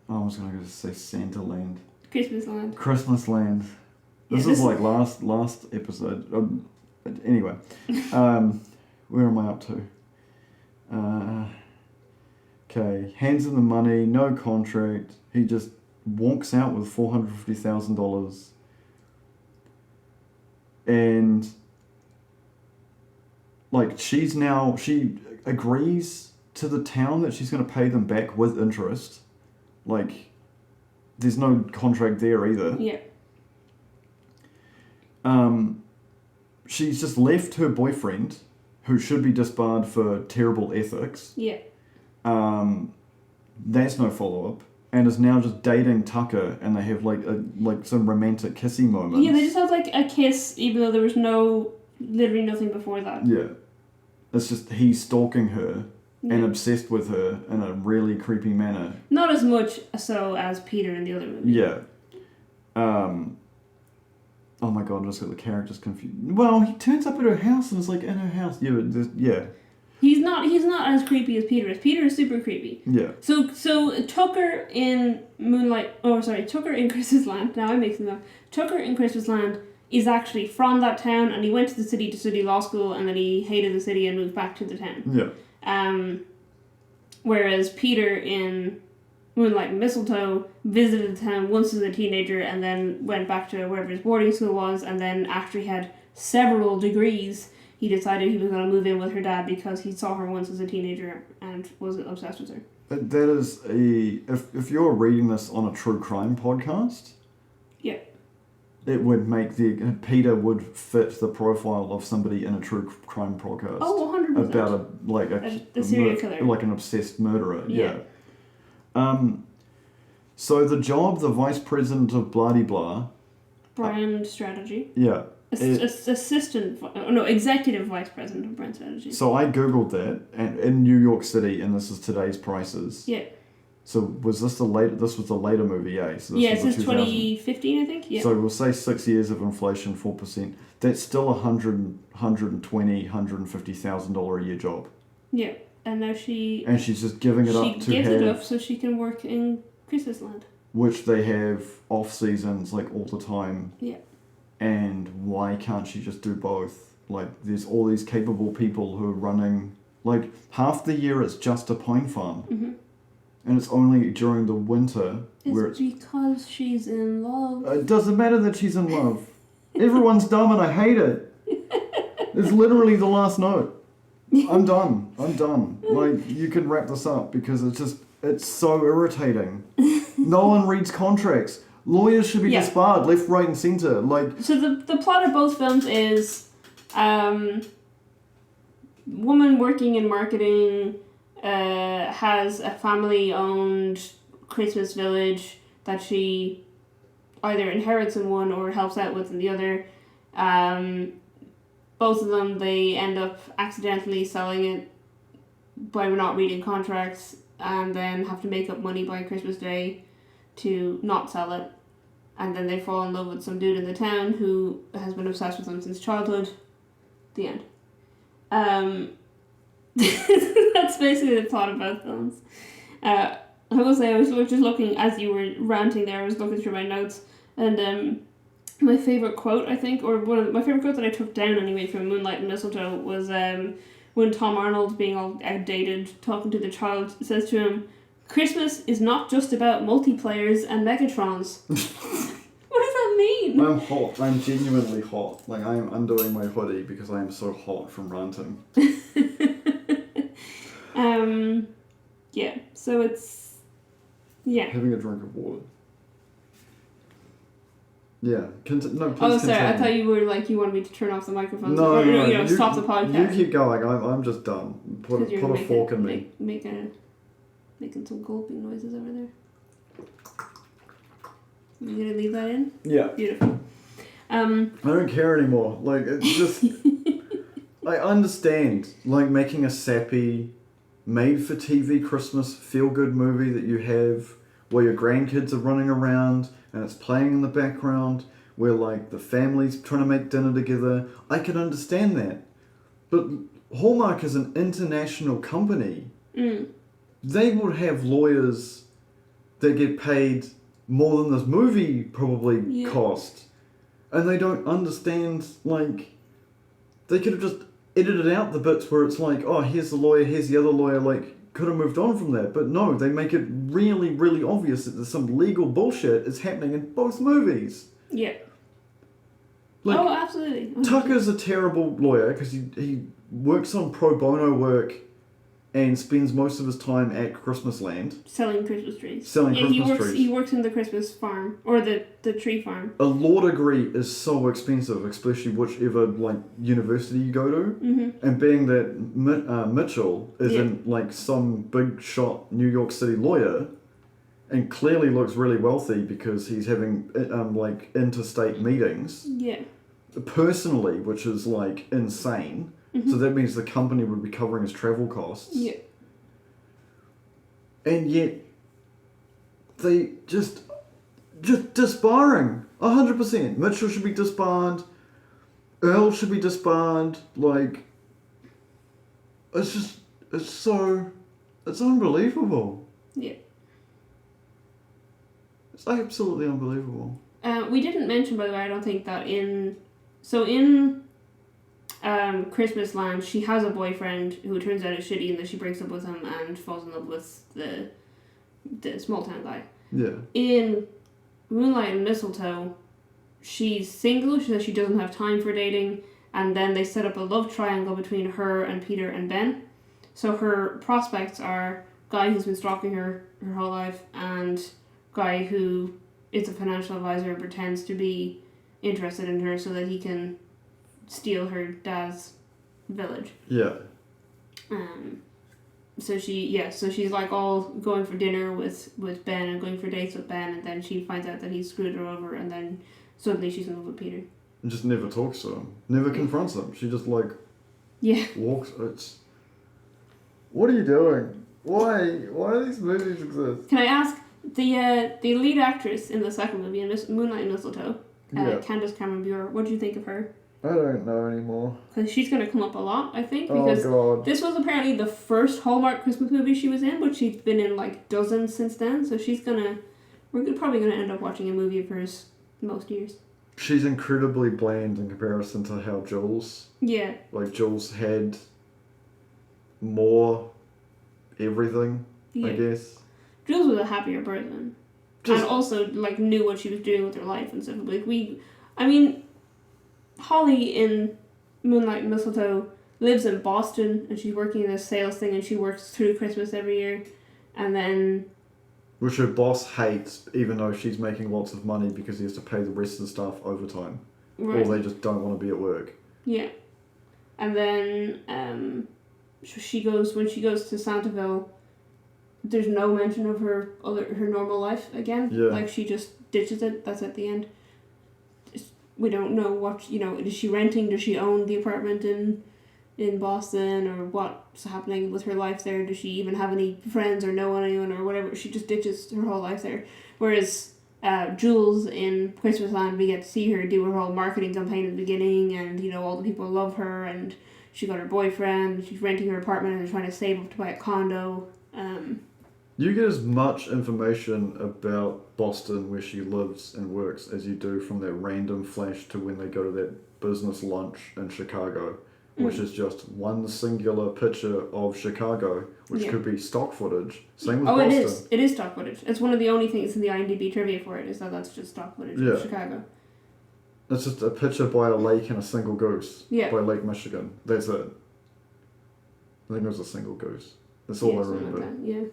I was going to say Santaland. Christmasland. Christmasland. This is like last episode. Anyway. Where am I up to? Okay, hands in the money, no contract. He just walks out with $450,000. And like she agrees to the town that she's going to pay them back with interest. Like, there's no contract there either. Yeah. She's just left her boyfriend, who should be disbarred for terrible ethics. Yeah. That's no follow-up. And is now just dating Tucker, and they have like some romantic kissy moments. Yeah, they just have like a kiss, even though there was literally nothing before that. Yeah. It's just he's stalking her and obsessed with her in a really creepy manner. Not as much so as Peter in the other movie. Yeah. Oh my god, I just got the characters confused. Well, he turns up at her house and is like in her house. Yeah. He's not as creepy as Peter is. Peter is super creepy. Yeah. So Tucker in Tucker in Christmas Land. Now I'm mixing them up. Tucker in Christmas Land is actually from that town, and he went to the city to study law school, and then he hated the city and moved back to the town. Yeah. Whereas Peter in Moonlight Mistletoe visited the town once as a teenager, and then went back to wherever his boarding school was, and then after he had several degrees, he decided he was going to move in with her dad because he saw her once as a teenager and was obsessed with her. That is if you're reading this on a true crime podcast, yeah, it would make Peter would fit the profile of somebody in a true crime podcast. Oh, 100%. About a serial killer, like an obsessed murderer. Yeah. So the job, the vice president of blah blah, brand strategy. Yeah. Executive vice president of brand strategy. So I googled that, and in New York City, and this is today's prices. Yeah. So was this this was the later movie, eh? So this is 2015, I think. Yeah. So we'll say 6 years of inflation, 4%. That's still $150,000 a year job. Yeah, and now she's just giving it up to she gives it up so she can work in Christmas Land. which they have off seasons like all the time. Yeah. And why can't she just do both? Like, there's all these capable people who are running. Like, half the year it's just a pine farm. Mm-hmm. And it's only during the winter where It's because she's in love. It doesn't matter that she's in love. Everyone's dumb and I hate it. It's literally the last note. I'm done. Like, you can wrap this up because it's so irritating. No one reads contracts. Lawyers should be disbarred left, right and centre. Like, so the plot of both films is woman working in marketing has a family-owned Christmas village that she either inherits in one or helps out with in the other. Both of them, they end up accidentally selling it by not reading contracts and then have to make up money by Christmas Day to not sell it. And then they fall in love with some dude in the town who has been obsessed with them since childhood. The end. That's basically the plot of both films. I will say I was just looking, as you were ranting there, I was looking through my notes, and my favourite quote, I think, or one of my favourite quotes that I took down anyway from Moonlight Mistletoe was when Tom Arnold, being all outdated, talking to the child, says to him, "Christmas is not just about multiplayers and Megatrons." What does that mean? I'm hot. I'm genuinely hot. Like, I am undoing my hoodie because I am so hot from ranting. Yeah, so it's... Yeah. Having a drink of water. Yeah. No, please Oh, sorry, continue. I thought you were like, you wanted me to turn off the microphone. No, stop the podcast. You keep going. I'm just done. Put a fork in me. Making some gulping noises over there. You gonna leave that in? Yeah. Beautiful. I don't care anymore. Like, it's just... I understand, like, making a sappy, made-for-TV Christmas feel-good movie that you have where your grandkids are running around and it's playing in the background, where, like, the family's trying to make dinner together. I can understand that. But Hallmark is an international company. Mm. They would have lawyers that get paid more than this movie probably cost. And they don't understand, like... They could have just edited out the bits where it's like, oh, here's the lawyer, here's the other lawyer, like, could have moved on from that. But no, they make it really, really obvious that there's some legal bullshit is happening in both movies. Yeah. Like, oh, absolutely. Tucker's a terrible lawyer because he works on pro bono work and spends most of his time at Christmas Land. Selling Christmas trees. Trees. He works in the Christmas farm, or the tree farm. A law degree is so expensive, especially whichever, like, university you go to. Mm-hmm. And being that Mitchell isn't, like, some big shot New York City lawyer, and clearly looks really wealthy because he's having, like, interstate meetings. Yeah. Personally, which is, like, insane. Mm-hmm. So that means the company would be covering his travel costs. Yeah. And yet, they just disbarring. 100%. Mitchell should be disbarred. Earl should be disbarred. Like, it's unbelievable. Yeah. It's absolutely unbelievable. We didn't mention, by the way, I don't think that in Christmas Land, she has a boyfriend who turns out is shitty, and then she breaks up with him and falls in love with the small town guy. Yeah. In Moonlight and Mistletoe, she's single. She says she doesn't have time for dating, and then they set up a love triangle between her and Peter and Ben. So her prospects are guy who's been stalking her whole life, and guy who is a financial advisor and pretends to be interested in her so that he can steal her dad's village. Yeah. So she's like all going for dinner with Ben and going for dates with Ben, and then she finds out that he screwed her over, and then suddenly she's in love with Peter. And just never talks to him. Never confronts him. She just, like, walks. It's... What are you doing? Why do these movies exist? Can I ask, the lead actress in the second movie, in Moonlight and Mistletoe, Candace Cameron Bure, what do you think of her? I don't know anymore. Because she's going to come up a lot, I think, because this was apparently the first Hallmark Christmas movie she was in, but she's been in, like, dozens since then, so she's going to We're probably going to end up watching a movie of hers most years. She's incredibly bland in comparison to how Jules... Yeah. Like, Jules had more everything, I guess. Jules was a happier person. And also, like, knew what she was doing with her life and stuff. Like, Holly in Moonlight Mistletoe lives in Boston, and she's working in a sales thing, and she works through Christmas every year. And then... Which her boss hates, even though she's making lots of money because he has to pay the rest of the staff overtime. Right. Or they just don't want to be at work. Yeah. And then when she goes to Santaville, there's no mention of her normal life again. Yeah. Like, she just ditches it. That's at the end. We don't know what, is she renting? Does she own the apartment in Boston, or what's happening with her life there? Does she even have any friends or know anyone or whatever? She just ditches her whole life there. Whereas Jules in Christmasland, we get to see her do her whole marketing campaign at the beginning, and all the people love her, and she got her boyfriend, and she's renting her apartment and trying to save up to buy a condo. You get as much information about Boston, where she lives and works, as you do from that random flash to when they go to that business lunch in Chicago, which is just one singular picture of Chicago, which could be stock footage. Same with Boston. It is. It is stock footage. It's one of the only things in the IMDb trivia for it, is that that's just stock footage of Chicago. It's just a picture by a lake and a single goose. Yeah. By Lake Michigan. That's it. I think it was a single goose. That's all I remember. Like that. Yeah.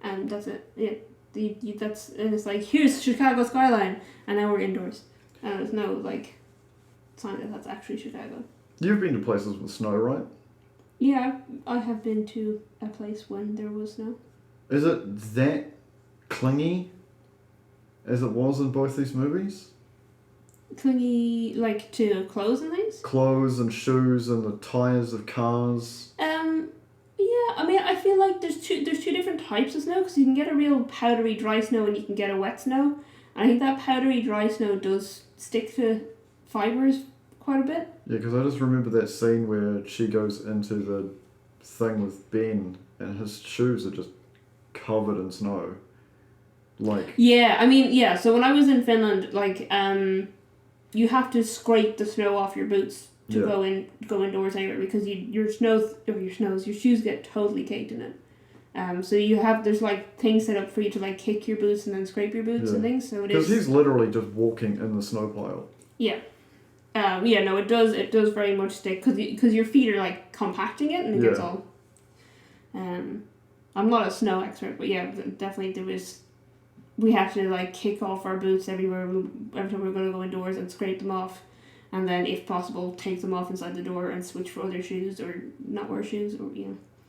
And that's it. Yeah. And it's like, here's Chicago skyline, and now we're indoors. And there's no, sign that that's actually Chicago. You've been to places with snow, right? Yeah, I have been to a place when there was snow. Is it that clingy as it was in both these movies? Clingy, to clothes and things? Clothes and shoes and the tyres of cars. Yeah, I feel like there's two different types of snow, because you can get a real powdery dry snow and you can get a wet snow. And I think that powdery dry snow does stick to fibres quite a bit. Yeah, because I just remember that scene where she goes into the thing with Ben and his shoes are just covered in snow. Yeah, so when I was in Finland, you have to scrape the snow off your boots to go indoors anywhere, because your shoes get totally caked in it. So there's things set up for you to kick your boots and then scrape your boots and things. So it is. Because he's literally just walking in the snow pile. Yeah. It does very much stick, because your feet are compacting it, and it gets all. I'm not a snow expert, but yeah, definitely we have to kick off our boots every time we're going to go indoors and scrape them off, and then if possible take them off inside the door and switch for other shoes or not wear shoes or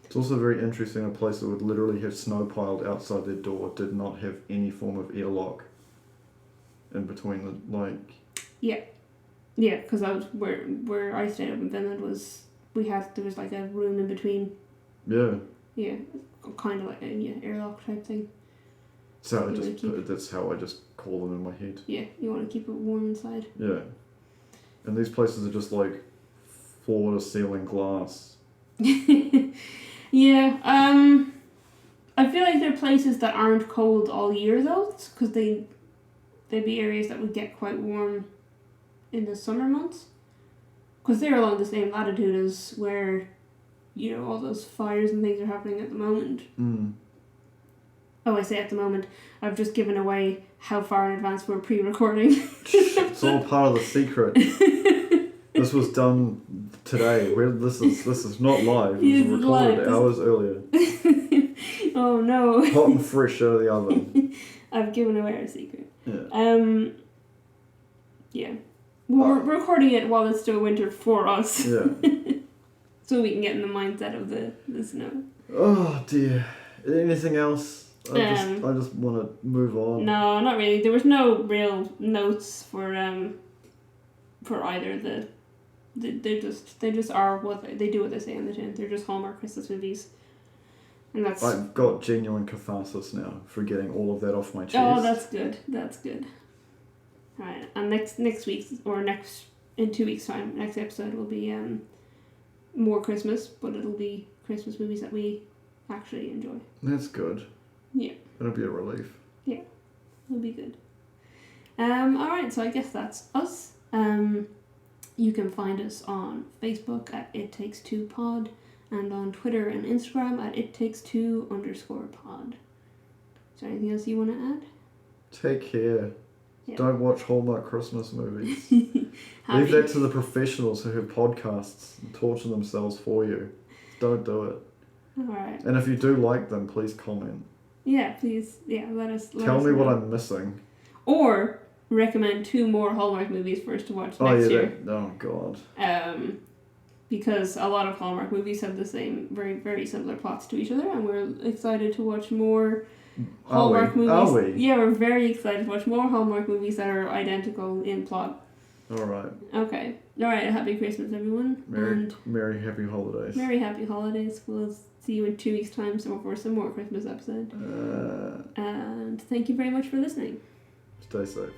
It's also very interesting, a place that would literally have snow piled outside their door did not have any form of airlock in between the Yeah, because I was where I stayed up in Finland there was a room in between. Yeah. Yeah, kind of like an airlock type thing. So that's how I just call them in my head. Yeah, you want to keep it warm inside. Yeah. And these places are just floor to ceiling glass. Yeah, I feel like they're places that aren't cold all year though, because they'd be areas that would get quite warm in the summer months, because they're along the same latitude as where all those fires and things are happening at the moment. Oh, I say at the moment, I've just given away how far in advance we're pre-recording. It's all part of the secret. This was done today. This is not live. It was recorded hours earlier. Oh no. Hot and fresh out of the oven. I've given away our secret. Yeah. Yeah. We're recording it while it's still winter for us. Yeah. So we can get in the mindset of the snow. Oh dear. Anything else? I just want to move on. No, not really. There was no real notes for either they just are what they do what they say on the tin. They're just Hallmark Christmas movies. And that's I've got genuine catharsis now for getting all of that off my chest. Oh, that's good. That's good. Alright, and next week in 2 weeks' time, next episode will be more Christmas, but it'll be Christmas movies that we actually enjoy. That's good. Yeah. It'll be a relief. Yeah. It'll be good. Alright, so I guess that's us. You can find us on Facebook at It Takes Two Pod and on Twitter and Instagram at ItTakes2_pod. Is there anything else you want to add? Take care. Yeah. Don't watch Hallmark Christmas movies. Leave that to the professionals who have podcasts and torture themselves for you. Don't do it. Alright. And if you do like them, please comment. Yeah, please. Yeah, let us Tell me know. what I'm missing. Or recommend 2 more Hallmark movies for us to watch next year. Oh god. Because a lot of Hallmark movies have the same, very, very similar plots to each other, and we're excited to watch more Hallmark movies. Are we? Yeah, we're very excited to watch more Hallmark movies that are identical in plot. Alright. Okay. Alright, happy Christmas, everyone. Merry happy holidays. Merry happy holidays. We'll see you in 2 weeks' time for some more Christmas episode. And thank you very much for listening. Stay safe.